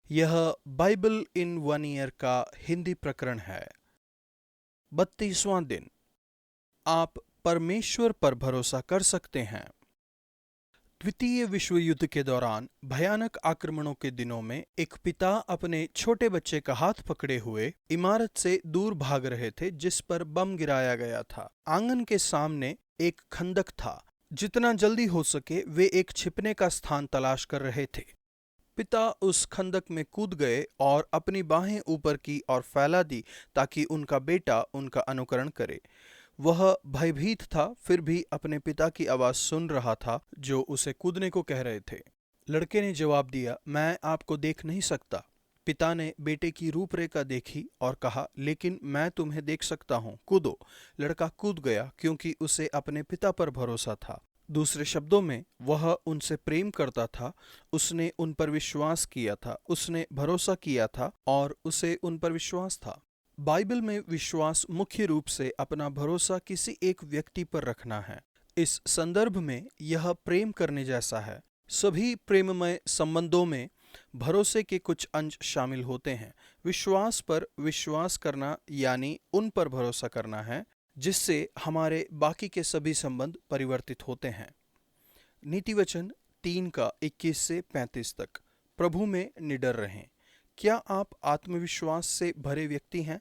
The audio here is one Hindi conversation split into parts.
यह बाइबल इन वन ईयर का हिंदी प्रकरण है। 32वां दिन। आप परमेश्वर पर भरोसा कर सकते हैं। द्वितीय विश्व युद्ध के दौरान भयानक आक्रमणों के दिनों में एक पिता अपने छोटे बच्चे का हाथ पकड़े हुए इमारत से दूर भाग रहे थे जिस पर बम गिराया गया था। आंगन के सामने एक खंदक था। जितना जल्दी हो सके वे एक छिपने का स्थान तलाश कर रहे थे। पिता उस खंदक में कूद गए और अपनी बाहें ऊपर की और फैला दी ताकि उनका बेटा उनका अनुकरण करे। वह भयभीत था, फिर भी अपने पिता की आवाज सुन रहा था जो उसे कूदने को कह रहे थे। लड़के ने जवाब दिया, मैं आपको देख नहीं सकता। पिता ने बेटे की रूपरेखा देखी और कहा, लेकिन मैं तुम्हें देख सकता हूँ, कूदो। लड़का कूद गया क्योंकि उसे अपने पिता पर भरोसा था। दूसरे शब्दों में, वह उनसे प्रेम करता था, उसने उन पर विश्वास किया था, उसने भरोसा किया था और उसे उन पर विश्वास था। बाइबल में विश्वास मुख्य रूप से अपना भरोसा किसी एक व्यक्ति पर रखना है। इस संदर्भ में यह प्रेम करने जैसा है। सभी प्रेममय संबंधों में भरोसे के कुछ अंश शामिल होते हैं। विश्वास पर विश्वास करना यानी उन पर भरोसा करना है जिससे हमारे बाकी के सभी संबंध परिवर्तित होते हैं। नीति वचन 3 का 21 से 35 तक। प्रभु में निडर रहें। क्या आप आत्मविश्वास से भरे व्यक्ति हैं?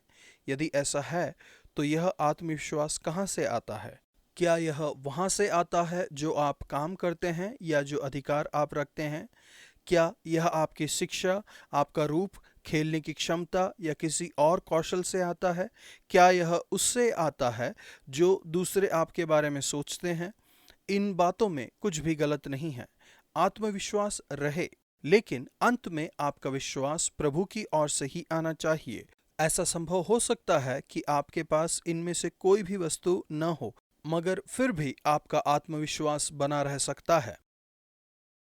यदि ऐसा है तो यह आत्मविश्वास कहाँ से आता है? क्या यह वहाँ से आता है जो आप काम करते हैं या जो अधिकार आप रखते हैं? क्या यह आपकी शिक्षा, आपका रूप, खेलने की क्षमता या किसी और कौशल से आता है? क्या यह उससे आता है जो दूसरे आपके बारे में सोचते हैं? इन बातों में कुछ भी गलत नहीं है। आत्मविश्वास रहे, लेकिन अंत में आपका विश्वास प्रभु की ओर से ही आना चाहिए। ऐसा संभव हो सकता है कि आपके पास इनमें से कोई भी वस्तु न हो, मगर फिर भी आपका आत्मविश्वास बना रह सकता है।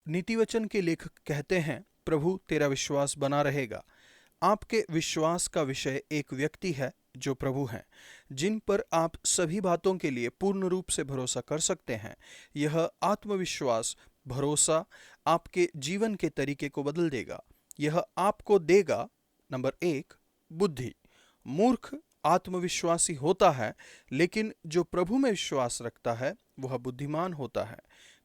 नीतिवचन के लेखक कहते हैं, प्रभु तेरा विश्वास बना रहेगा। आपके विश्वास का विषय एक व्यक्ति है जो प्रभु हैं, जिन पर आप सभी बातों के लिए पूर्ण रूप से भरोसा कर सकते हैं। यह आत्मविश्वास, भरोसा आपके जीवन के तरीके को बदल देगा। यह आपको देगा, नंबर 1, बुद्धि। मूर्ख आत्मविश्वासी होता है, लेकिन जो प्रभु में विश्वास रखता है वह बुद्धिमान होता है।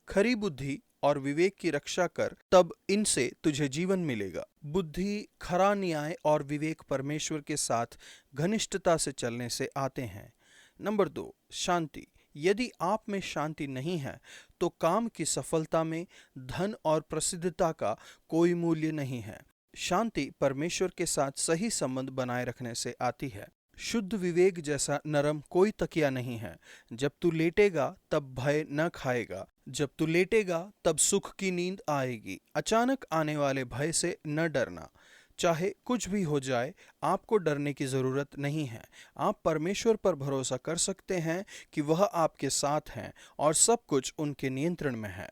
खरी बुद्धि और विवेक की रक्षा कर, तब इनसे तुझे जीवन मिलेगा। बुद्धि, खरा न्याय और विवेक परमेश्वर के साथ घनिष्ठता से चलने से आते हैं। नंबर 2, शांति। यदि आप में शांति नहीं है तो काम की सफलता में धन और प्रसिद्धता का कोई मूल्य नहीं है। शांति परमेश्वर के साथ सही संबंध बनाए रखने से आती है। शुद्ध विवेक जैसा नरम कोई तकिया नहीं है। जब तू लेटेगा तब भय न खाएगा, जब तू लेटेगा तब सुख की नींद आएगी। अचानक आने वाले भय से न डरना। चाहे कुछ भी हो जाए, आपको डरने की जरूरत नहीं है। आप परमेश्वर पर भरोसा कर सकते हैं कि वह आपके साथ हैं और सब कुछ उनके नियंत्रण में है।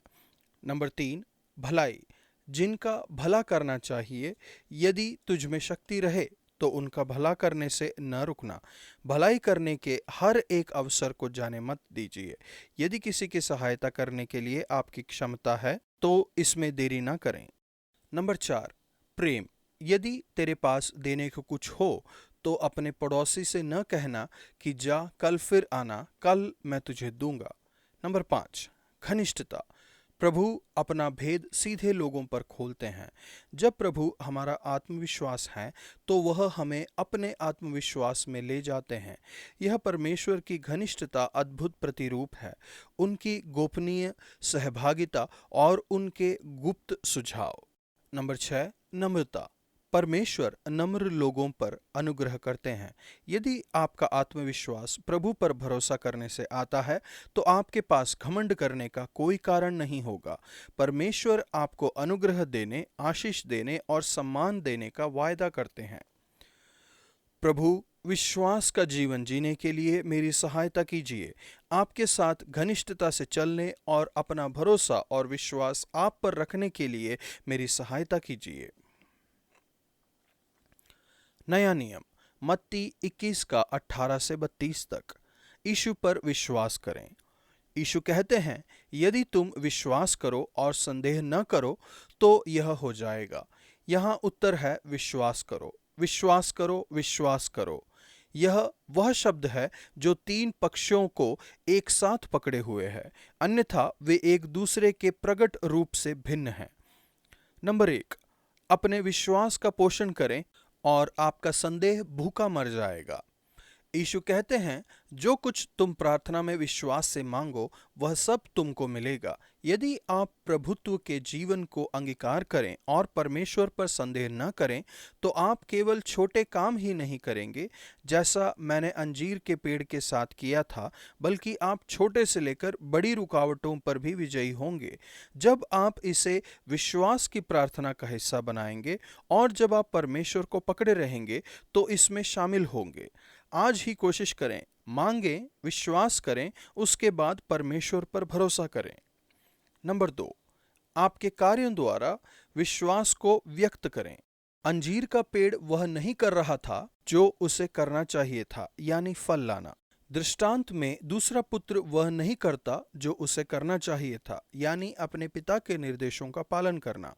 नंबर 3, भलाई। जिनका भला करना चाहिए, यदि तुझ में शक्ति रहे तो उनका भला करने से न रुकना। भलाई करने के हर एक अवसर को जाने मत दीजिए। यदि किसी की सहायता करने के लिए आपकी क्षमता है तो इसमें देरी ना करें। नंबर 4, प्रेम। यदि तेरे पास देने को कुछ हो तो अपने पड़ोसी से न कहना कि जा कल फिर आना, कल मैं तुझे दूंगा। नंबर 5, घनिष्ठता। प्रभु अपना भेद सीधे लोगों पर खोलते हैं। जब प्रभु हमारा आत्मविश्वास है तो वह हमें अपने आत्मविश्वास में ले जाते हैं। यह परमेश्वर की घनिष्ठता अद्भुत प्रतिरूप है, उनकी गोपनीय सहभागिता और उनके गुप्त सुझाव। नंबर 6, नम्रता। परमेश्वर नम्र लोगों पर अनुग्रह करते हैं। यदि आपका आत्मविश्वास प्रभु पर भरोसा करने से आता है तो आपके पास घमंड करने का कोई कारण नहीं होगा। परमेश्वर आपको अनुग्रह देने, आशीष देने और सम्मान देने का वायदा करते हैं। प्रभु, विश्वास का जीवन जीने के लिए मेरी सहायता कीजिए। आपके साथ घनिष्ठता से चलने और अपना भरोसा और विश्वास आप पर रखने के लिए मेरी सहायता कीजिए। नया नियम, मत्ती 21 का 18 से 32 तक। यीशु पर विश्वास करें। यीशु कहते हैं, यदि तुम विश्वास करो और संदेह न करो तो यह हो जाएगा। यहाँ उत्तर है विश्वास करो, विश्वास करो, विश्वास करो। यह वह शब्द है जो तीन पक्षों को एक साथ पकड़े हुए है, अन्यथा वे एक दूसरे के प्रकट रूप से भिन्न हैं। नंबर 1, अपने विश्वास का पोषण करें और आपका संदेह भूखा मर जाएगा। यीशु कहते हैं, जो कुछ तुम प्रार्थना में विश्वास से मांगो वह सब तुमको मिलेगा। यदि आप प्रभुत्व के जीवन को अंगीकार करें और परमेश्वर पर संदेह न करें तो आप केवल छोटे काम ही नहीं करेंगे जैसा मैंने अंजीर के पेड़ के साथ किया था, बल्कि आप छोटे से लेकर बड़ी रुकावटों पर भी विजयी होंगे। जब आप इसे विश्वास की प्रार्थना का हिस्सा बनाएंगे और जब आप परमेश्वर को पकड़े रहेंगे तो इसमें शामिल होंगे। आज ही कोशिश करें, मांगें, विश्वास करें, उसके बाद परमेश्वर पर भरोसा करें। नंबर 2, आपके कार्यों द्वारा विश्वास को व्यक्त करें। अंजीर का पेड़ वह नहीं कर रहा था जो उसे करना चाहिए था, यानी फल लाना। दृष्टांत में दूसरा पुत्र वह नहीं करता जो उसे करना चाहिए था, यानी अपने पिता के निर्देशों का पालन करना।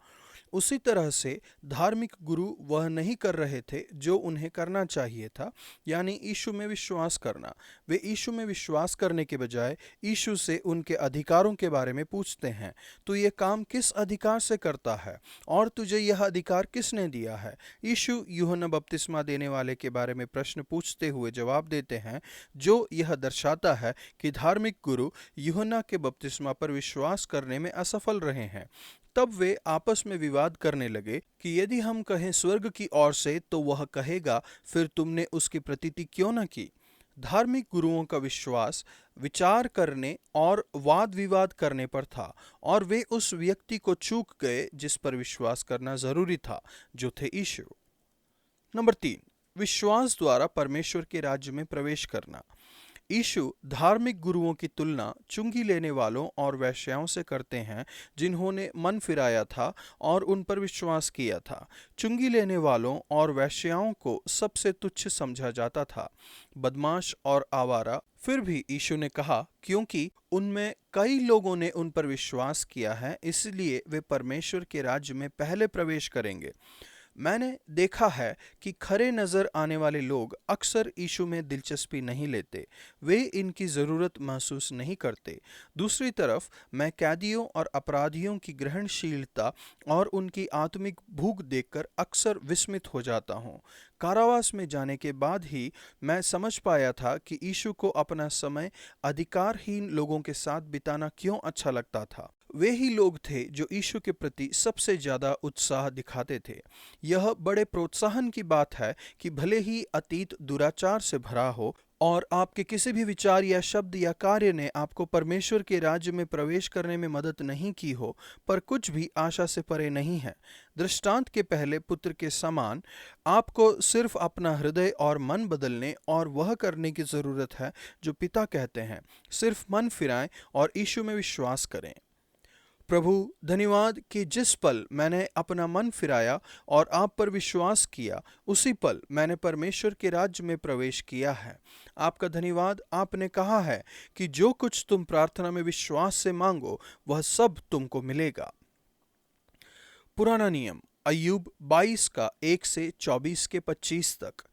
उसी तरह से धार्मिक गुरु वह नहीं कर रहे थे जो उन्हें करना चाहिए था, यानी यीशु में विश्वास करना। वे यीशु में विश्वास करने के बजाय यीशु से उनके अधिकारों के बारे में पूछते हैं, तू ये काम किस अधिकार से करता है और तुझे यह अधिकार किसने दिया है। यीशु यूहन्ना बपतिस्मा देने वाले के बारे में प्रश्न पूछते हुए जवाब देते हैं, जो यह दर्शाता है कि धार्मिक गुरु यूहन्ना के बपतिस्मा पर विश्वास करने में असफल रहे हैं। तब वे आपस में विवाद करने लगे कि यदि हम कहें स्वर्ग की ओर से तो वह कहेगा, फिर तुमने उसकी प्रतीति क्यों न की। धार्मिक गुरुओं का विश्वास विचार करने और वाद विवाद करने पर था और वे उस व्यक्ति को चूक गए जिस पर विश्वास करना जरूरी था, जो थे यीशु। नंबर 3, विश्वास द्वारा परमेश्वर के राज्य में प्रवेश करना। यीशु धार्मिक गुरुओं की तुलना चुंगी लेने वालों और वेश्याओं से करते हैं जिन्होंने मन फिराया था और उन पर विश्वास किया था। चुंगी लेने वालों और वेश्याओं को सबसे तुच्छ समझा जाता था, बदमाश और आवारा। फिर भी यीशु ने कहा, क्योंकि उनमें कई लोगों ने उन पर विश्वास किया है, इसलिए वे परमेश्वर के राज्य में पहले प्रवेश करेंगे। मैंने देखा है कि खरे नजर आने वाले लोग अक्सर यीशु में दिलचस्पी नहीं लेते, वे इनकी ज़रूरत महसूस नहीं करते। दूसरी तरफ मैं कैदियों और अपराधियों की ग्रहणशीलता और उनकी आत्मिक भूख देखकर अक्सर विस्मित हो जाता हूँ। कारावास में जाने के बाद ही मैं समझ पाया था कि यीशु को अपना समय अधिकारहीन लोगों के साथ बिताना क्यों अच्छा लगता था। वे ही लोग थे जो यीशु के प्रति सबसे ज्यादा उत्साह दिखाते थे। यह बड़े प्रोत्साहन की बात है कि भले ही अतीत दुराचार से भरा हो और आपके किसी भी विचार या शब्द या कार्य ने आपको परमेश्वर के राज्य में प्रवेश करने में मदद नहीं की हो, पर कुछ भी आशा से परे नहीं है। दृष्टांत के पहले पुत्र के समान आपको सिर्फ अपना हृदय और मन बदलने और वह करने की जरूरत है जो पिता कहते हैं। सिर्फ मन फिराएं और यीशु में विश्वास करें। प्रभु धन्यवाद कि जिस पल मैंने अपना मन फिराया और आप पर विश्वास किया, उसी पल मैंने परमेश्वर के राज्य में प्रवेश किया है। आपका धन्यवाद, आपने कहा है कि जो कुछ तुम प्रार्थना में विश्वास से मांगो वह सब तुमको मिलेगा। पुराना नियम अय्यूब 22 का 1 से 24 के 25 तक।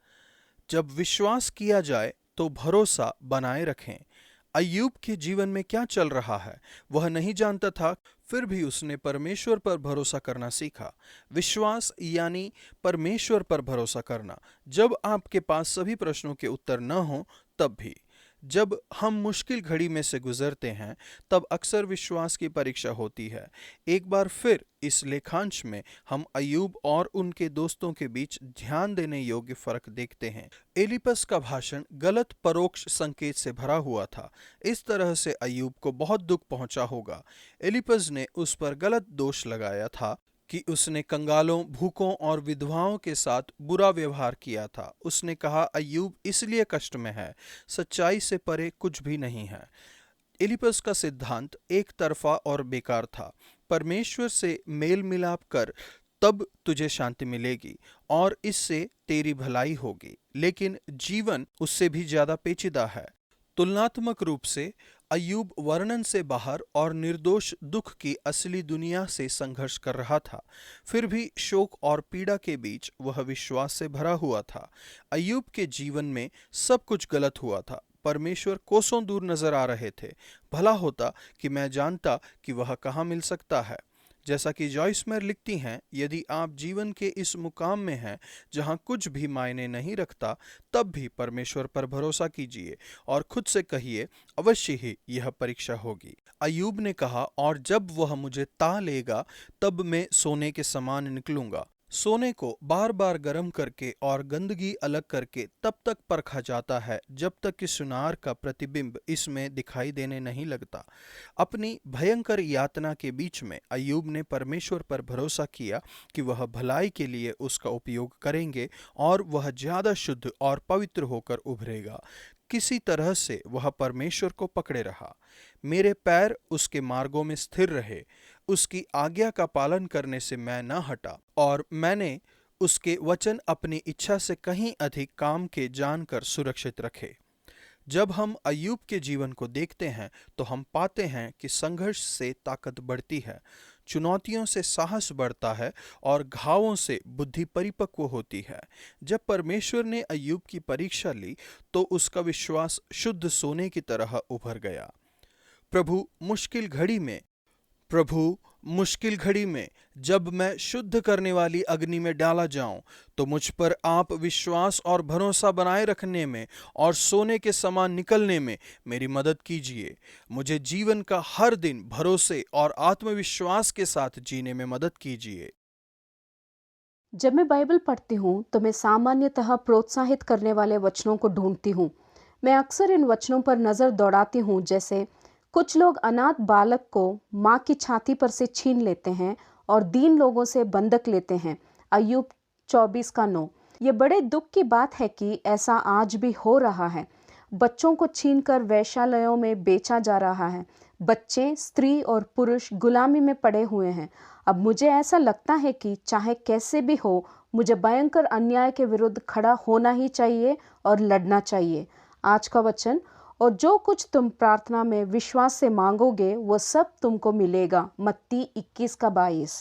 जब विश्वास किया जाए तो भरोसा बनाए रखें। अय्यूब के जीवन में क्या चल रहा है वह नहीं जानता था, फिर भी उसने परमेश्वर पर भरोसा करना सीखा। विश्वास यानी परमेश्वर पर भरोसा करना। जब आपके पास सभी प्रश्नों के उत्तर न हो तब भी। जब हम मुश्किल घड़ी में से गुजरते हैं तब अक्सर विश्वास की परीक्षा होती है। एक बार फिर इस लेखांश में हम अय्यूब और उनके दोस्तों के बीच ध्यान देने योग्य फर्क देखते हैं। एलिपस का भाषण गलत परोक्ष संकेत से भरा हुआ था। इस तरह से अय्यूब को बहुत दुख पहुंचा होगा। एलिपस ने उस पर गलत दोष लगाया था कि उसने कंगालों, भूखों और विधवाओं के साथ बुरा व्यवहार किया था। उसने कहा अय्यूब इसलिए कष्ट में है, सच्चाई से परे कुछ भी नहीं है। एलिपस का सिद्धांत एक तरफा और बेकार था। परमेश्वर से मेल मिलाप कर, तब तुझे शांति मिलेगी और इससे तेरी भलाई होगी। लेकिन जीवन उससे भी ज्यादा पेचीदा है। तुलनात्मक रूप से अय्यूब वर्णन से बाहर और निर्दोष दुख की असली दुनिया से संघर्ष कर रहा था। फिर भी शोक और पीड़ा के बीच वह विश्वास से भरा हुआ था। अय्यूब के जीवन में सब कुछ गलत हुआ था। परमेश्वर कोसों दूर नजर आ रहे थे। भला होता कि मैं जानता कि वह कहाँ मिल सकता है। जैसा कि जॉयस मेयर लिखती हैं, यदि आप जीवन के इस मुकाम में हैं जहां कुछ भी मायने नहीं रखता, तब भी परमेश्वर पर भरोसा कीजिए और खुद से कहिए, अवश्य ही यह परीक्षा होगी। अय्यूब ने कहा, और जब वह मुझे ता लेगा तब मैं सोने के समान निकलूंगा। सोने को बार बार गर्म करके और गंदगी अलग करके तब तक परखा जाता है जब तक कि सुनार का प्रतिबिंब इसमें दिखाई देने नहीं लगता। अपनी भयंकर यातना के बीच में अय्यूब ने परमेश्वर पर भरोसा किया कि वह भलाई के लिए उसका उपयोग करेंगे और वह ज्यादा शुद्ध और पवित्र होकर उभरेगा। किसी तरह से वह परमेश्वर को पकड़े रहा। मेरे पैर उसके मार्गों में स्थिर रहे। उसकी आज्ञा का पालन करने से मैं न हटा और मैंने उसके वचन अपनी इच्छा से कहीं अधिक काम के जानकर सुरक्षित रखे। जब हम अय्यूब के जीवन को देखते हैं तो हम पाते हैं कि संघर्ष से ताकत बढ़ती है, चुनौतियों से साहस बढ़ता है और घावों से बुद्धि परिपक्व होती है। जब परमेश्वर ने अय्यूब की परीक्षा ली तो उसका विश्वास शुद्ध सोने की तरह उभर गया। प्रभु मुश्किल घड़ी में प्रभु मुश्किल घड़ी में जब मैं शुद्ध करने वाली अग्नि में डाला जाऊं तो मुझ पर आप विश्वास और भरोसा बनाए रखने में और सोने के समान निकलने में मेरी मदद कीजिए। मुझे जीवन का हर दिन भरोसे और आत्मविश्वास के साथ जीने में मदद कीजिए। जब मैं बाइबल पढ़ती हूँ तो मैं सामान्यतः प्रोत्साहित करने वाले वचनों को ढूंढती हूँ। मैं अक्सर इन वचनों पर नज़र दौड़ाती हूँ, जैसे कुछ लोग अनाथ बालक को माँ की छाती पर से छीन लेते हैं और दीन लोगों से बंधक लेते हैं। अय्यूब 24:9। ये बड़े दुख की बात है कि ऐसा आज भी हो रहा है। बच्चों को छीनकर वैश्यालयों में बेचा जा रहा है। बच्चे, स्त्री और पुरुष गुलामी में पड़े हुए हैं। अब मुझे ऐसा लगता है कि चाहे कैसे भी हो, मुझे भयंकर अन्याय के विरुद्ध खड़ा होना ही चाहिए और लड़ना चाहिए। आज का वचन, और जो कुछ तुम प्रार्थना में विश्वास से मांगोगे वो सब तुमको मिलेगा। मत्ती 21:22।